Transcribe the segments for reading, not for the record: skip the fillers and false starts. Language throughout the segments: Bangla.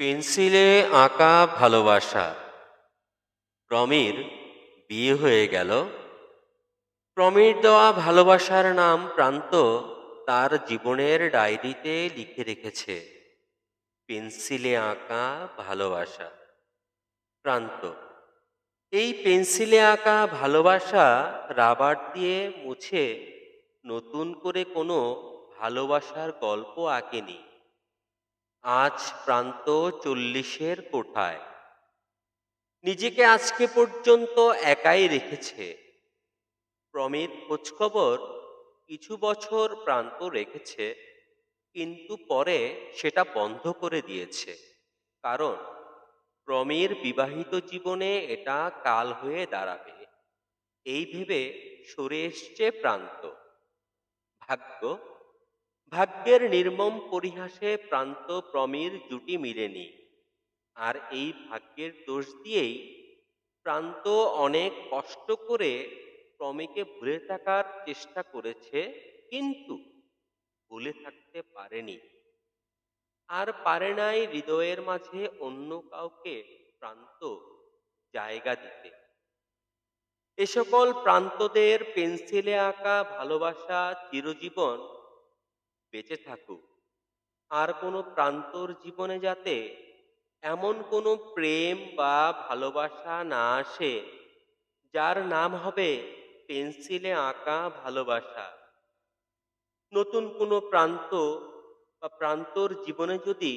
পেন্সিলে আঁকা ভালোবাসা। প্রমির বিয়ে হয়ে গেল। প্রমির দেওয়া ভালোবাসার নাম প্রান্ত তার জীবনের ডায়েরিতে লিখে রেখেছে, পেন্সিলে আঁকা ভালোবাসা। প্রান্ত। এই পেন্সিলে আঁকা ভালোবাসা রাবার দিয়ে মুছে নতুন করে কোনো ভালোবাসার গল্প আঁকেনি। আজ প্রান্ত 40-এর কোঠায়। নিজেকে আজকে পর্যন্ত একাই রেখেছে। প্রমির খোঁজখবর কিছু বছর প্রান্ত রেখেছে, কিন্তু পরে সেটা বন্ধ করে দিয়েছে। কারণ প্রমির বিবাহিত জীবনে এটা কাল হয়ে দাঁড়াবে, এই ভেবে সরে এসছে প্রান্ত। ভাগ্য। ভাগ্যের নির্মম পরিহাসে প্রান্ত প্রমির জুটি মিলেনি। আর এই ভাগ্যের দোষ দিয়েই প্রান্ত অনেক কষ্ট করে প্রমিকে ভুলে থাকার চেষ্টা করেছে, কিন্তু ভুলে থাকতে পারেনি। আর পারে নাই হৃদয়ের মাঝে অন্য কাউকে প্রান্ত জায়গা দিতে। এ সকল প্রান্তদের পেন্সিলে আঁকা ভালোবাসা চিরজীবন বেঁচে থাকুক। আর কোনো প্রান্তর জীবনে যাতে এমন কোনো প্রেম বা ভালোবাসা না আসে যার নাম হবে পেন্সিলে আঁকা ভালোবাসা। নতুন কোনো প্রান্ত বা প্রান্তর জীবনে যদি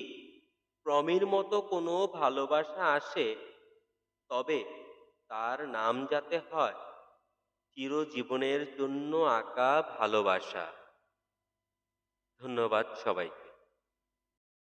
প্রমির মতো কোনো ভালোবাসা আসে, তবে তার নাম যাতে হয় চিরজীবনের জন্য আঁকা ভালোবাসা। ধন্যবাদ সবাইকে।